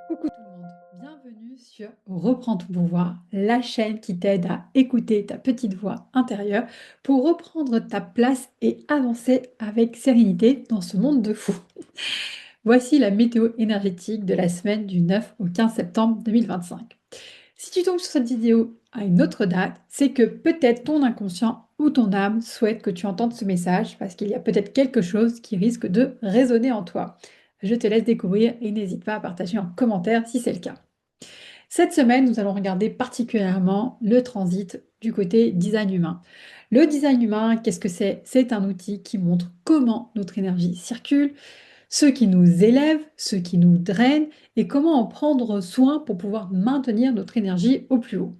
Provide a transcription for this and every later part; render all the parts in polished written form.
Coucou tout le monde, bienvenue sur Reprends ton pouvoir, la chaîne qui t'aide à écouter ta petite voix intérieure pour reprendre ta place et avancer avec sérénité dans ce monde de fou. Voici la météo énergétique de la semaine du 9 au 15 septembre 2025. Si tu tombes sur cette vidéo à une autre date, c'est que peut-être ton inconscient ou ton âme souhaite que tu entendes ce message parce qu'il y a peut-être quelque chose qui risque de résonner en toi. Je te laisse découvrir et n'hésite pas à partager en commentaire si c'est le cas. Cette semaine, nous allons regarder particulièrement le transit du côté design humain. Le design humain, qu'est-ce que c'est? C'est un outil qui montre comment notre énergie circule, ce qui nous élève, ce qui nous draine et comment en prendre soin pour pouvoir maintenir notre énergie au plus haut.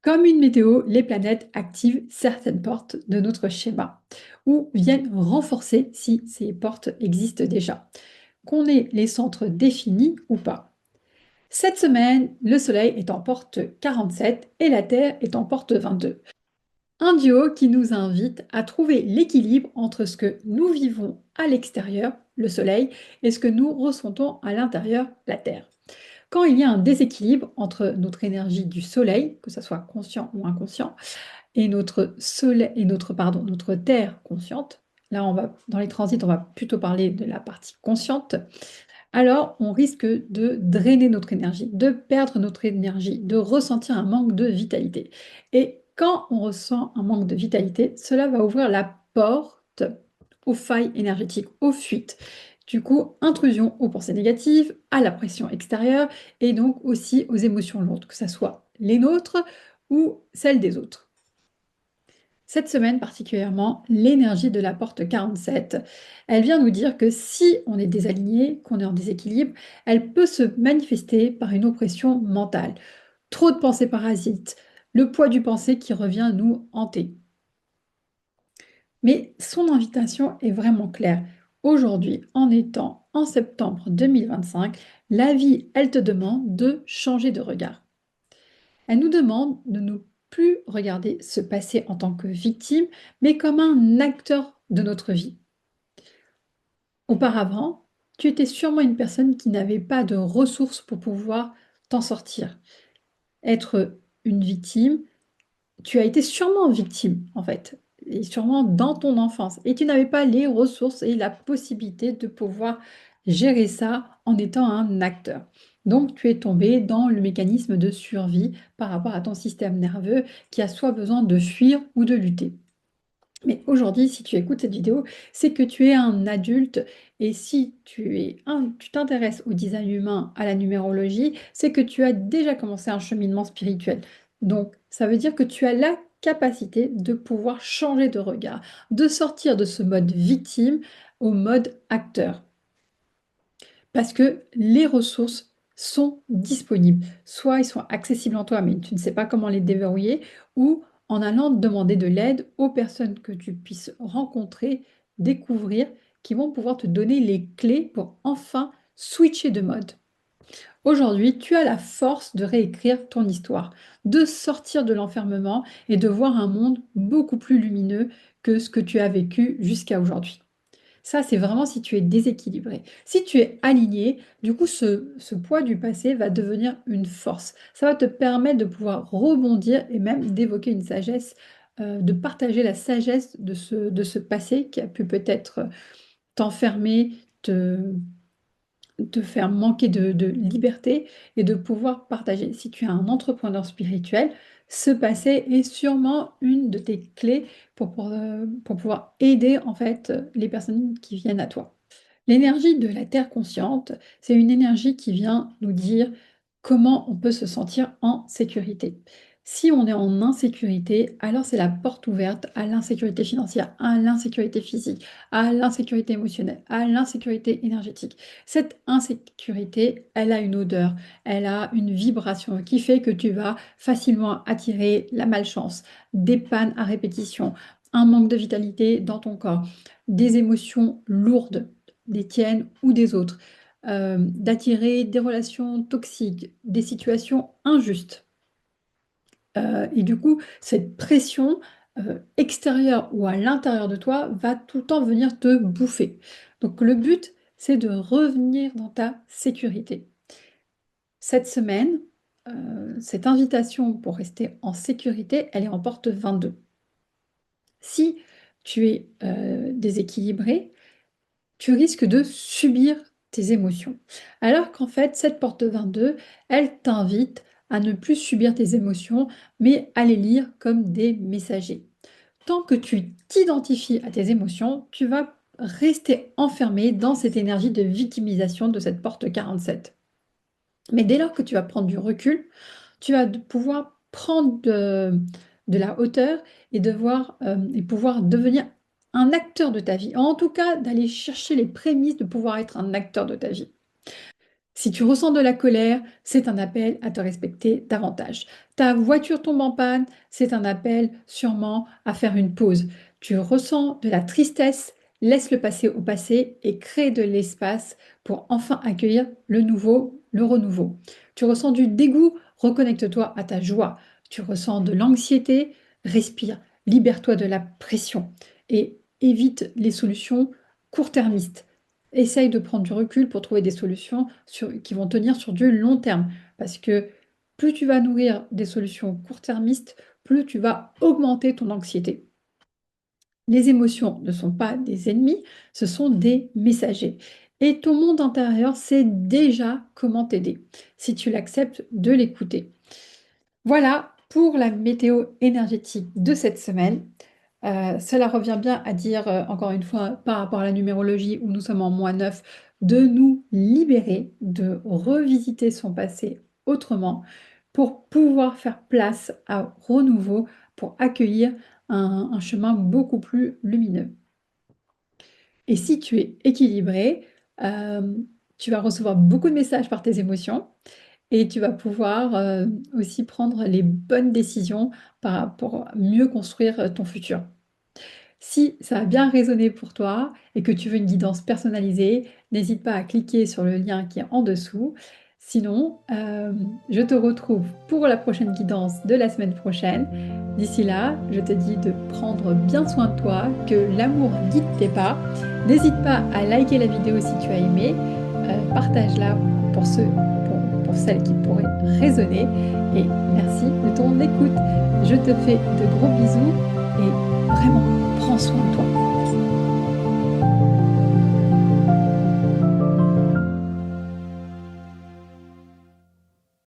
Comme une météo, les planètes activent certaines portes de notre schéma ou viennent renforcer si ces portes existent déjà, qu'on ait les centres définis ou pas. Cette semaine, le Soleil est en porte 47 et la Terre est en porte 22. Un duo qui nous invite à trouver l'équilibre entre ce que nous vivons à l'extérieur, le Soleil, et ce que nous ressentons à l'intérieur, la Terre. Quand il y a un déséquilibre entre notre énergie du Soleil, que ce soit conscient ou inconscient, et notre soleil et notre Terre consciente, là dans les transits, on va plutôt parler de la partie consciente, alors on risque de drainer notre énergie, de perdre notre énergie, de ressentir un manque de vitalité. Et quand on ressent un manque de vitalité, cela va ouvrir la porte aux failles énergétiques, aux fuites. Du coup, intrusion aux pensées négatives, à la pression extérieure et donc aussi aux émotions lourdes, que ce soit les nôtres ou celles des autres. Cette semaine particulièrement, l'énergie de la porte 47, elle vient nous dire que si on est désaligné, qu'on est en déséquilibre, elle peut se manifester par une oppression mentale. Trop de pensées parasites, le poids du pensée qui revient nous hanter. Mais son invitation est vraiment claire. Aujourd'hui, en étant en septembre 2025, la vie, elle te demande de changer de regard. Elle nous demande de ne plus regarder ce passé en tant que victime, mais comme un acteur de notre vie. Auparavant, tu étais sûrement une personne qui n'avait pas de ressources pour pouvoir t'en sortir. Être une victime, tu as été sûrement victime en fait, et sûrement dans ton enfance, et tu n'avais pas les ressources et la possibilité de pouvoir gérer ça en étant un acteur. Donc tu es tombé dans le mécanisme de survie par rapport à ton système nerveux qui a soit besoin de fuir ou de lutter. Mais aujourd'hui, si tu écoutes cette vidéo, c'est que tu es un adulte et si tu t'intéresses au design humain, à la numérologie, c'est que tu as déjà commencé un cheminement spirituel. Donc, ça veut dire que tu as la capacité de pouvoir changer de regard, de sortir de ce mode victime au mode acteur. Parce que les ressources sont disponibles. Soit ils sont accessibles en toi, mais tu ne sais pas comment les déverrouiller, ou en allant demander de l'aide aux personnes que tu puisses rencontrer, découvrir, qui vont pouvoir te donner les clés pour enfin switcher de mode. Aujourd'hui, tu as la force de réécrire ton histoire, de sortir de l'enfermement et de voir un monde beaucoup plus lumineux que ce que tu as vécu jusqu'à aujourd'hui. Ça, c'est vraiment si tu es déséquilibré. Si tu es aligné, du coup, ce poids du passé va devenir une force. Ça va te permettre de pouvoir rebondir et même d'évoquer une sagesse, de partager la sagesse de ce passé qui a pu peut-être t'enfermer, te faire manquer de liberté et de pouvoir partager. Si tu es un entrepreneur spirituel, ce passé est sûrement une de tes clés pour pouvoir aider en fait les personnes qui viennent à toi. L'énergie de la Terre consciente, c'est une énergie qui vient nous dire comment on peut se sentir en sécurité. Si on est en insécurité, alors c'est la porte ouverte à l'insécurité financière, à l'insécurité physique, à l'insécurité émotionnelle, à l'insécurité énergétique. Cette insécurité, elle a une odeur, elle a une vibration qui fait que tu vas facilement attirer la malchance, des pannes à répétition, un manque de vitalité dans ton corps, des émotions lourdes des tiennes ou des autres, d'attirer des relations toxiques, des situations injustes. Et du coup, cette pression extérieure ou à l'intérieur de toi va tout le temps venir te bouffer. Donc le but, c'est de revenir dans ta sécurité. Cette semaine, cette invitation pour rester en sécurité, elle est en porte 22. Si tu es déséquilibré, tu risques de subir tes émotions. Alors qu'en fait, cette porte 22, elle t'invite à ne plus subir tes émotions, mais à les lire comme des messagers. Tant que tu t'identifies à tes émotions, tu vas rester enfermé dans cette énergie de victimisation de cette porte 47. Mais dès lors que tu vas prendre du recul, tu vas pouvoir prendre de la hauteur et pouvoir devenir un acteur de ta vie. En tout cas, d'aller chercher les prémices de pouvoir être un acteur de ta vie. Si tu ressens de la colère, c'est un appel à te respecter davantage. Ta voiture tombe en panne, c'est un appel sûrement à faire une pause. Tu ressens de la tristesse, laisse le passé au passé et crée de l'espace pour enfin accueillir le nouveau, le renouveau. Tu ressens du dégoût, reconnecte-toi à ta joie. Tu ressens de l'anxiété, respire, libère-toi de la pression et évite les solutions court-termistes. Essaye de prendre du recul pour trouver des solutions qui vont tenir sur du long terme. Parce que plus tu vas nourrir des solutions court-termistes, plus tu vas augmenter ton anxiété. Les émotions ne sont pas des ennemis, ce sont des messagers. Et ton monde intérieur sait déjà comment t'aider, si tu l'acceptes de l'écouter. Voilà pour la météo énergétique de cette semaine. Cela revient bien à dire, encore une fois, par rapport à la numérologie où nous sommes en -9, de nous libérer, de revisiter son passé autrement pour pouvoir faire place à renouveau, pour accueillir un chemin beaucoup plus lumineux. Et si tu es équilibré, euh, tu vas recevoir beaucoup de messages par tes émotions et tu vas pouvoir aussi prendre les bonnes décisions pour mieux construire ton futur. Si ça a bien résonné pour toi et que tu veux une guidance personnalisée, n'hésite pas à cliquer sur le lien qui est en dessous. Sinon, je te retrouve pour la prochaine guidance de la semaine prochaine. D'ici là, je te dis de prendre bien soin de toi, que l'amour guide tes pas. N'hésite pas à liker la vidéo si tu as aimé. Partage-la pour celles qui pourraient résonner. Et merci de ton écoute. Je te fais de gros bisous et vraiment, prends soin de toi.